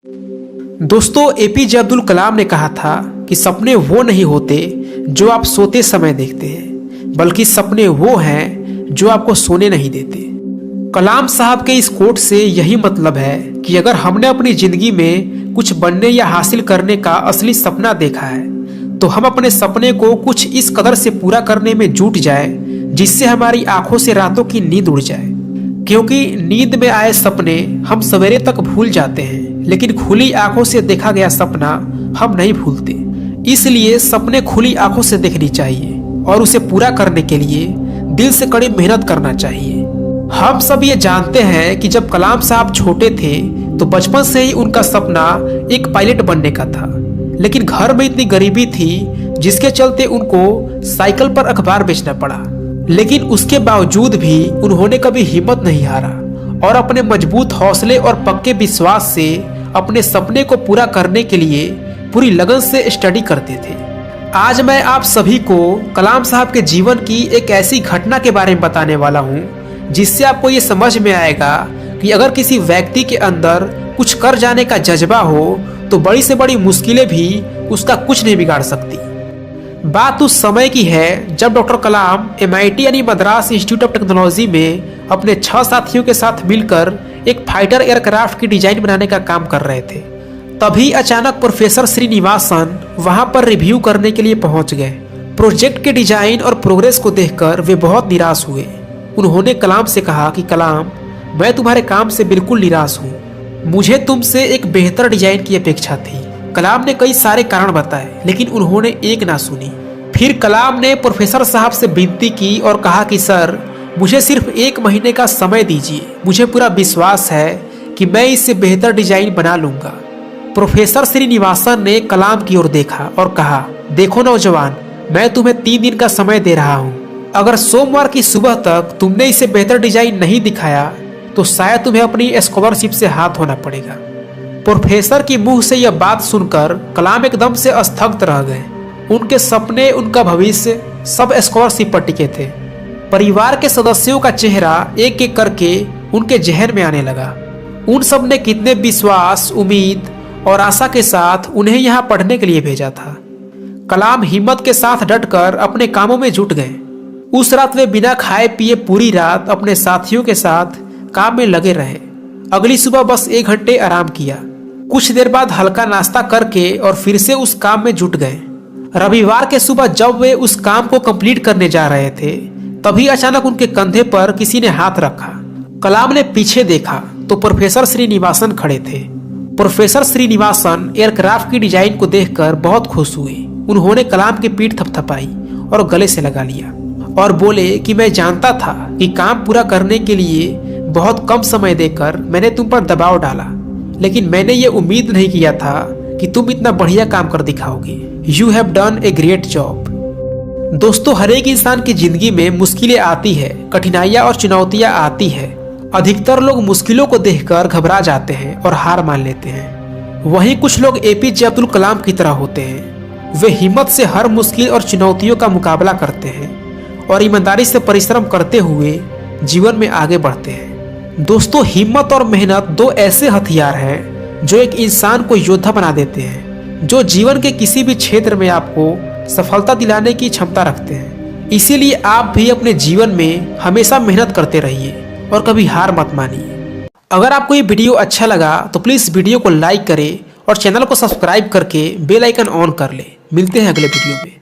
दोस्तों, एपीजे अब्दुल कलाम ने कहा था कि सपने वो नहीं होते जो आप सोते समय देखते हैं, बल्कि सपने वो हैं जो आपको सोने नहीं देते। कलाम साहब के इस कोट से यही मतलब है कि अगर हमने अपनी जिंदगी में कुछ बनने या हासिल करने का असली सपना देखा है तो हम अपने सपने को कुछ इस कदर से पूरा करने में जुट जाए जिससे हमारी आंखों से रातों की नींद उड़ जाए। क्योंकि नींद में आए सपने हम सवेरे तक भूल जाते हैं, लेकिन खुली आंखों से देखा गया सपना हम नहीं भूलते। इसलिए सपने खुली आंखों से देखनी चाहिए और उसे पूरा करने के लिए दिल से कड़ी मेहनत करना चाहिए। हम सब ये जानते हैं कि जब कलाम साहब छोटे थे तो बचपन से ही उनका सपना एक पायलट बनने का था, लेकिन घर में इतनी गरीबी थी जिसके चलते उनको साइकिल पर अखबार बेचना पड़ा। लेकिन उसके बावजूद भी उन्होंने कभी हिम्मत नहीं हारा और अपने मजबूत हौसले और पक्के विश्वास से अपने सपने को पूरा करने के लिए पूरी लगन से स्टडी करते थे। आज मैं आप सभी को कलाम साहब के जीवन की एक ऐसी घटना के बारे में बताने वाला हूँ जिससे आपको ये समझ में आएगा कि अगर किसी व्यक्ति के अंदर कुछ कर जाने का जज्बा हो तो बड़ी से बड़ी मुश्किलें भी उसका कुछ नहीं बिगाड़ सकती। बात उस समय की है जब डॉक्टर कलाम MIT यानी मद्रास इंस्टीट्यूट ऑफ टेक्नोलॉजी में अपने 6 साथियों के साथ मिलकर एक फाइटर एयरक्राफ्ट की डिजाइन बनाने का काम कर रहे थे। तभी अचानक प्रोफेसर श्रीनिवासन वहां पर रिव्यू करने के लिए पहुंच गए। प्रोजेक्ट के डिजाइन और प्रोग्रेस को देखकर वे बहुत निराश हुए। उन्होंने कलाम से कहा कि कलाम, मैं तुम्हारे काम से बिल्कुल निराश हूँ, मुझे तुमसे एक बेहतर डिजाइन की अपेक्षा थी। कलाम ने कई सारे कारण बताए लेकिन उन्होंने एक ना सुनी। फिर कलाम ने प्रोफेसर साहब से विनती की और कहा कि सर, मुझे सिर्फ 1 महीने का समय दीजिए, मुझे पूरा विश्वास है कि मैं इससे बेहतर डिजाइन बना लूंगा। प्रोफेसर श्रीनिवासन ने कलाम की ओर देखा और कहा, देखो नौजवान, मैं तुम्हें 3 दिन का समय दे रहा हूँ। अगर सोमवार की सुबह तक तुमने इसे बेहतर डिजाइन नहीं दिखाया तो शायद तुम्हें अपनी स्कॉलरशिप से हाथ धोना पड़ेगा। प्रोफेसर की मुंह से यह बात सुनकर कलाम एकदम से स्थगित रह गए। उनके सपने, उनका भविष्य सब स्कॉलरशिप पर टिके थे। परिवार के सदस्यों का चेहरा एक एक करके उनके जहन में आने लगा। उन सब ने कितने विश्वास, उम्मीद और आशा के साथ उन्हें यहाँ पढ़ने के लिए भेजा था। कलाम हिम्मत के साथ डटकर अपने कामों में जुट गए। उस रात वे बिना खाए पिए पूरी रात अपने साथियों के साथ काम में लगे रहे। अगली सुबह बस 1 घंटे आराम किया। कुछ देर बाद हल्का नाश्ता करके और फिर से उस काम में जुट गए। रविवार के सुबह जब वे उस काम को कंप्लीट करने जा रहे थे तभी अचानक उनके कंधे पर किसी ने हाथ रखा। कलाम ने पीछे देखा तो प्रोफेसर श्रीनिवासन खड़े थे। प्रोफेसर श्रीनिवासन एयरक्राफ्ट की डिजाइन को देखकर बहुत खुश हुए। उन्होंने कलाम की पीठ थपथपाई और गले से लगा लिया और बोले कि मैं जानता था कि काम पूरा करने के लिए बहुत कम समय देकर मैंने तुम पर दबाव डाला, लेकिन मैंने ये उम्मीद नहीं किया था कि तुम इतना बढ़िया काम कर दिखाओगे। You have done a great job. दोस्तों, हर एक इंसान की जिंदगी में मुश्किलें आती है, कठिनाइयां और चुनौतियां आती है। अधिकतर लोग मुश्किलों को देखकर घबरा जाते हैं और हार मान लेते हैं। वहीं कुछ लोग APJ अब्दुल कलाम की तरह होते हैं। वे हिम्मत से हर मुश्किल और चुनौतियों का मुकाबला करते हैं और ईमानदारी से परिश्रम करते हुए जीवन में आगे बढ़ते हैं। दोस्तों, हिम्मत और मेहनत 2 ऐसे हथियार हैं जो एक इंसान को योद्धा बना देते हैं, जो जीवन के किसी भी क्षेत्र में आपको सफलता दिलाने की क्षमता रखते हैं। इसीलिए आप भी अपने जीवन में हमेशा मेहनत करते रहिए और कभी हार मत मानिए। अगर आपको ये वीडियो अच्छा लगा तो प्लीज़ वीडियो को लाइक करें और चैनल को सब्सक्राइब करके बेल आइकन ऑन कर लें। मिलते हैं अगले वीडियो में।